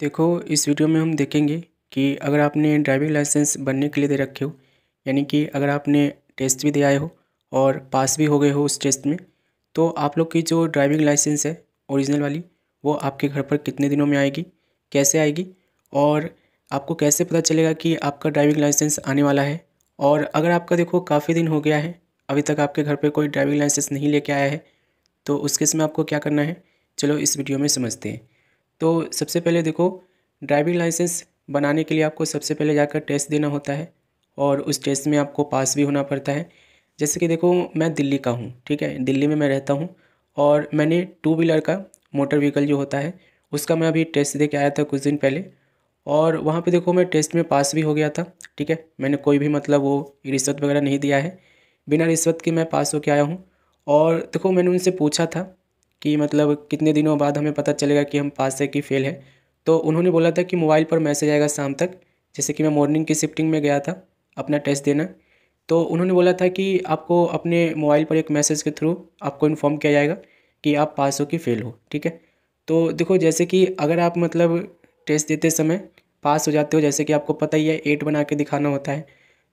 देखो, इस वीडियो में हम देखेंगे कि अगर आपने ड्राइविंग लाइसेंस बनने के लिए दे रखे हो, यानी कि अगर आपने टेस्ट भी दे आए हो और पास भी हो गए हो उस टेस्ट में, तो आप लोग की जो ड्राइविंग लाइसेंस है ओरिजिनल वाली, वो आपके घर पर कितने दिनों में आएगी, कैसे आएगी, और आपको कैसे पता चलेगा कि आपका ड्राइविंग लाइसेंस आने वाला है। और अगर आपका देखो काफ़ी दिन हो गया है, अभी तक आपके घर पे कोई ड्राइविंग लाइसेंस नहीं लेके आया है, तो उस केस में आपको क्या करना है, चलो इस वीडियो में समझते हैं। तो सबसे पहले देखो, ड्राइविंग लाइसेंस बनाने के लिए आपको सबसे पहले जाकर टेस्ट देना होता है और उस टेस्ट में आपको पास भी होना पड़ता है। जैसे कि देखो, मैं दिल्ली का हूँ, ठीक है, दिल्ली में मैं रहता हूँ और मैंने टू व्हीलर का, मोटर व्हीकल जो होता है उसका मैं अभी टेस्ट दे के आया था कुछ दिन पहले। और वहाँ पे देखो मैं टेस्ट में पास भी हो गया था, ठीक है। मैंने कोई भी मतलब वो रिश्वत वगैरह नहीं दिया है, बिना रिश्वत के मैं पास होके आया हूँ। और देखो मैंने उनसे पूछा था कि मतलब कितने दिनों बाद हमें पता चलेगा कि हम पास है कि फ़ेल है। तो उन्होंने बोला था कि मोबाइल पर मैसेज आएगा शाम तक। जैसे कि मैं मॉर्निंग की शिफ्टिंग में गया था अपना टेस्ट देना, तो उन्होंने बोला था कि आपको अपने मोबाइल पर एक मैसेज के थ्रू आपको इन्फॉर्म किया जाएगा कि आप पास हो कि फ़ेल हो, ठीक है। तो देखो, जैसे कि अगर आप मतलब टेस्ट देते समय पास हो जाते हो, जैसे कि आपको पता ही है 8 बना के दिखाना होता है,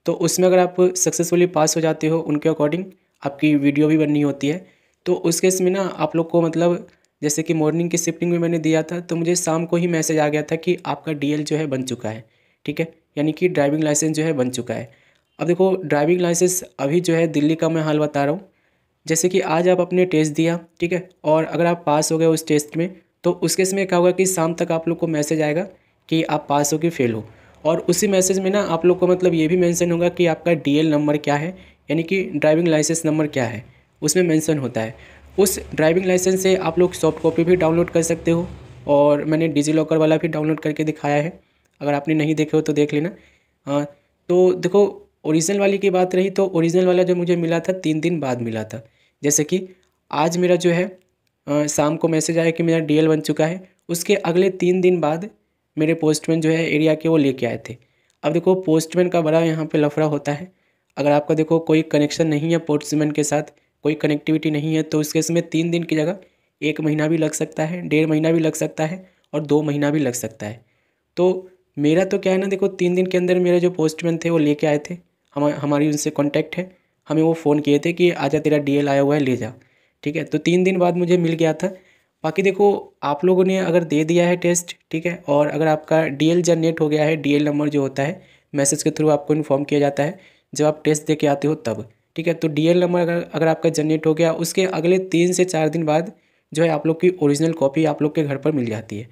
तो उसमें अगर आप सक्सेसफुली पास हो जाते हो उनके अकॉर्डिंग, आपकी वीडियो भी बननी होती है। तो उस केस में ना आप लोग को मतलब, जैसे कि मॉर्निंग की शिफ्टिंग में मैंने दिया था तो मुझे शाम को ही मैसेज आ गया था कि आपका डीएल जो है बन चुका है, ठीक है, यानी कि ड्राइविंग लाइसेंस जो है बन चुका है। अब देखो, ड्राइविंग लाइसेंस अभी जो है दिल्ली का मैं हाल बता रहा हूँ। जैसे कि आज आप अपने टेस्ट दिया, ठीक है, और अगर आप पास हो गए उस टेस्ट में, तो उस केस में क्या होगा कि शाम तक आप लोग को मैसेज आएगा कि आप पास हो कि फेल हो। और उसी मैसेज में ना आप लोग को मतलब ये भी मेंशन होगा कि आपका डीएल नंबर क्या है, यानी कि ड्राइविंग लाइसेंस नंबर क्या है, उसमें मेंशन होता है। उस ड्राइविंग लाइसेंस से आप लोग सॉफ्ट कॉपी भी डाउनलोड कर सकते हो, और मैंने डिजी लॉकर वाला भी डाउनलोड करके दिखाया है, अगर आपने नहीं देखे हो तो देख लेना। हाँ, तो देखो, ओरिजिनल वाली की बात रही तो ओरिजिनल वाला जो मुझे मिला था 3 दिन बाद मिला था। जैसे कि आज मेरा जो है शाम को मैसेज आया कि मेरा डीएल बन चुका है, उसके अगले 3 दिन बाद मेरे पोस्टमैन जो है एरिया के वो लेके आए थे। अब देखो, पोस्टमैन का बड़ा यहाँ पे लफड़ा होता है। अगर आपका देखो कोई कनेक्शन नहीं है पोस्टमैन के साथ, कोई कनेक्टिविटी नहीं है, तो उसके इसमें 3 दिन की जगह 1 महीना भी लग सकता है, 1.5 महीना भी लग सकता है, और 2 महीना भी लग सकता है। तो मेरा तो क्या है ना, देखो 3 दिन के अंदर मेरे जो पोस्टमैन थे वो लेके आए थे। हमारी उनसे कांटेक्ट है, हमें वो फ़ोन किए थे कि आजा तेरा डीएल आया हुआ है ले जा, ठीक है। तो 3 दिन बाद मुझे मिल गया था। बाकी देखो, आप लोगों ने अगर दे दिया है टेस्ट, ठीक है, और अगर आपका डीएल जनरेट हो गया है, डीएल नंबर जो होता है मैसेज के थ्रू आपको इन्फॉर्म किया जाता है जब आप टेस्ट दे के आते हो तब, ठीक है। तो डीएल नंबर अगर अगर आपका जनरेट हो गया, उसके अगले 3 से 4 दिन बाद जो है आप लोग की ओरिजिनल कॉपी आप लोग के घर पर मिल जाती है,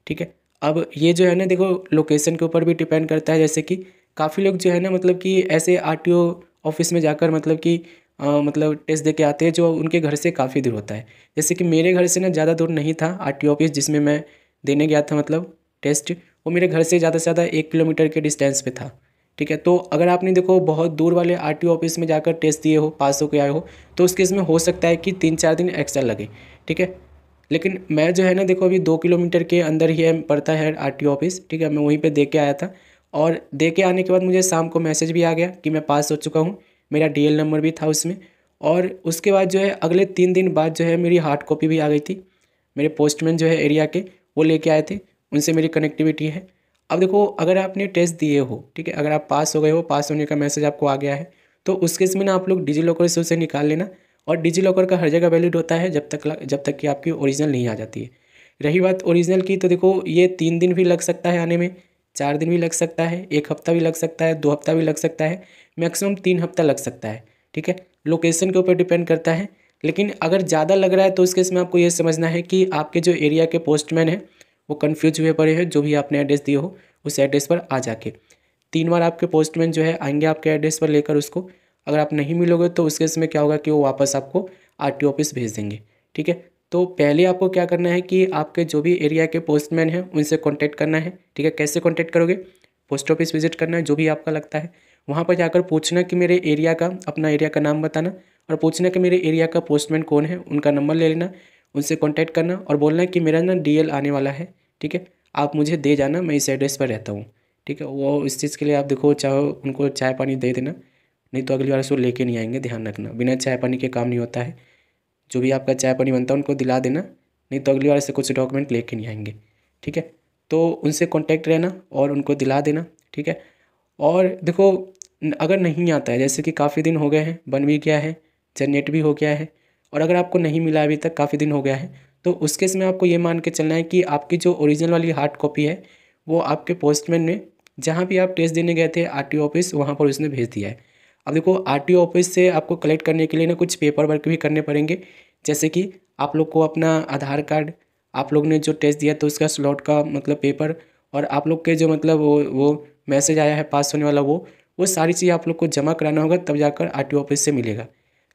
ठीक है। अब ये जो है ना, देखो लोकेशन के ऊपर भी डिपेंड करता है। जैसे कि काफ़ी लोग जो है ना, मतलब कि ऐसे आरटीओ ऑफिस में जाकर मतलब कि मतलब टेस्ट दे के आते हैं जो उनके घर से काफ़ी दूर होता है। जैसे कि मेरे घर से ना ज़्यादा दूर नहीं था आरटीओ ऑफिस जिसमें मैं देने गया था मतलब टेस्ट, वो मेरे घर से ज़्यादा से ज़्यादा 1 किलोमीटर के डिस्टेंस पे था, ठीक है। तो अगर आपने देखो बहुत दूर वाले आरटीओ ऑफिस में जाकर टेस्ट दिए हो, पास होके आए हो, तो उस केस में हो सकता है कि 3-4 दिन एक्स्ट्रा लगे, ठीक है। लेकिन मैं जो है ना, देखो अभी 2 किलोमीटर के अंदर ही है पड़ता है आरटीओ ऑफिस, ठीक है, मैं वहीं पे दे के आया था। और दे के आने के बाद मुझे शाम को मैसेज भी आ गया कि मैं पास हो चुका हूँ, मेरा डीएल नंबर भी था उसमें। और उसके बाद जो है अगले 3 दिन बाद जो है मेरी हार्ड कॉपी भी आ गई थी। मेरे पोस्टमैन जो है एरिया के, वो लेके आए थे, उनसे मेरी कनेक्टिविटी है। अब देखो, अगर आपने टेस्ट दिए हो, ठीक है, अगर आप पास हो गए हो, पास होने का मैसेज आपको आ गया है, तो उस केस में ना आप लोग डिजी लॉकर से उसे निकाल लेना। और डिजी लॉकर का हर जगह वैलिड होता है जब तक कि आपकी ओरिजिनल नहीं आ जाती है। रही बात ओरिजिनल की, तो देखो ये 3 दिन भी लग सकता है आने में, 4 दिन भी लग सकता है, 1 हफ्ता भी लग सकता है, 2 हफ्ता भी लग सकता है, मैक्सिमम 3 हफ्ता लग सकता है, ठीक है। लोकेशन के ऊपर डिपेंड करता है। लेकिन अगर ज़्यादा लग रहा है तो उस केस में आपको ये समझना है कि आपके जो एरिया के पोस्टमैन हैं वो कन्फ्यूज हुए पड़े हैं, जो भी आपने एड्रेस दिए हो उस एड्रेस पर आ जाके 3 बार आपके पोस्टमैन जो है आएंगे आपके एड्रेस पर लेकर उसको। अगर आप नहीं मिलोगे तो उस केस में क्या होगा कि वो वापस आपको आरटीओ ऑफिस भेज देंगे, ठीक है। तो पहले आपको क्या करना है कि आपके जो भी एरिया के पोस्टमैन हैं उनसे कांटेक्ट करना है, ठीक है। कैसे कांटेक्ट करोगे, पोस्ट ऑफिस विजिट करना है जो भी आपका लगता है, वहाँ पर जाकर पूछना कि मेरे एरिया का, अपना एरिया का नाम बताना, और पूछना कि मेरे एरिया का पोस्टमैन कौन है, उनका नंबर ले लेना, उनसे कांटेक्ट करना और बोलना कि मेरा ना डीएल आने वाला है, ठीक है, आप मुझे दे जाना, मैं इस एड्रेस पर रहता हूँ, ठीक है। वो इस चीज़ के लिए आप देखो, चाहो उनको चाय पानी दे देना, नहीं तो अगली बार से वो लेके नहीं आएंगे, ध्यान रखना, बिना चाय पानी के काम नहीं होता है। जो भी आपका चाय पानी बनता है उनको दिला देना, नहीं तो अगली बार से कुछ डॉक्यूमेंट लेके नहीं आएंगे, ठीक है। तो उनसे कांटेक्ट रहना और उनको दिला देना, ठीक है। और देखो अगर नहीं आता है, जैसे कि काफ़ी दिन हो गए हैं, बन भी गया है, जनरेट भी हो गया है, और अगर आपको नहीं मिला अभी तक, काफ़ी दिन हो गया है, तो उस केस में आपको ये मान के चलना है कि आपकी जो ओरिजिनल वाली हार्ड कॉपी है वो आपके पोस्टमैन ने जहाँ भी आप टेस्ट देने गए थे आरटीओ ऑफिस, वहाँ पर उसने भेज दिया है। अब देखो आरटीओ ऑफिस से आपको कलेक्ट करने के लिए ना कुछ पेपर वर्क भी करने पड़ेंगे, जैसे कि आप लोग को अपना आधार कार्ड, आप लोग ने जो टेस्ट दिया तो उसका स्लॉट का मतलब पेपर, और आप लोग के जो मतलब वो मैसेज आया है पास होने वाला, वो सारी चीज़ें आप लोग को जमा कराना होगा, तब जाकर आरटीओ ऑफिस से मिलेगा।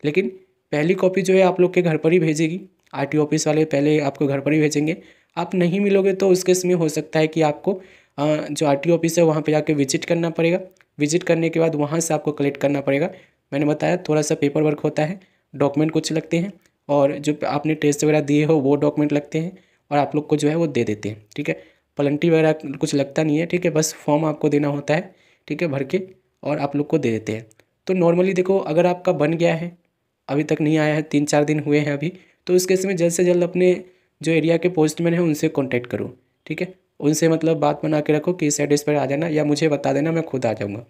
लेकिन पहली कॉपी जो है आप लोग के घर पर ही भेजेगी, आरटीओ ऑफिस वाले पहले आपको घर पर ही भेजेंगे। आप नहीं मिलोगे तो उस केस में हो सकता है कि आपको जो आरटीओ ऑफिस है वहाँ पे जाके विजिट करना पड़ेगा। विजिट करने के बाद वहाँ से आपको कलेक्ट करना पड़ेगा। मैंने बताया थोड़ा सा पेपर वर्क होता है, डॉक्यूमेंट कुछ लगते हैं, और जो आपने टेस्ट वगैरह दिए हो वो डॉक्यूमेंट लगते हैं, और आप लोग को जो है वो दे देते हैं, ठीक है। प्लंटी वगैरह कुछ लगता नहीं है, ठीक है, बस फॉर्म आपको देना होता है, ठीक है, भर के, और आप लोग को दे देते हैं। तो नॉर्मली देखो अगर आपका बन गया है, अभी तक नहीं आया है, 3-4 दिन हुए हैं अभी, तो उस केस में जल्द से जल्द अपने जो एरिया के पोस्टमैन हैं उनसे कांटेक्ट करो, ठीक है। उनसे मतलब बात बना के रखो कि इस एड्रेस पर आ जाना, या मुझे बता देना, मैं खुद आ जाऊँगा,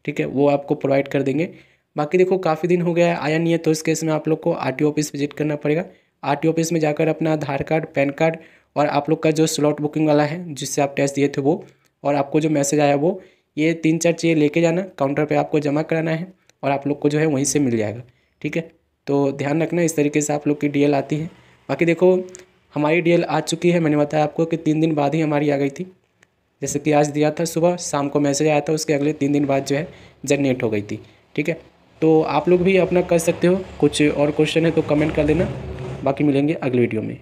ठीक है, वो आपको प्रोवाइड कर देंगे। बाकी देखो काफ़ी दिन हो गया है आया नहीं है, तो इस केस में आप लोग को आरटीओ ऑफिस विजिट करना पड़ेगा। आरटीओ ऑफिस में जाकर अपना आधार कार्ड, पैन कार्ड, और आप लोग का जो स्लॉट बुकिंग वाला है जिससे आप टेस्ट दिए थे वो, और आपको जो मैसेज आया वो, ये 3-4 चीज़ें लेके जाना, काउंटर पे आपको जमा कराना है, और आप लोग को जो है वहीं से मिल जाएगा, ठीक है। तो ध्यान रखना, इस तरीके से आप लोग की डीएल आती है। बाकी देखो हमारी डीएल आ चुकी है, मैंने बताया आपको कि 3 दिन बाद ही हमारी आ गई थी। जैसे कि आज दिया था सुबह, शाम को मैसेज आया था, उसके अगले 3 दिन बाद जो है जनरेट हो गई थी, ठीक है। तो आप लोग भी अपना कर सकते हो। कुछ और क्वेश्चन है तो कमेंट कर देना, बाकी मिलेंगे अगले वीडियो में।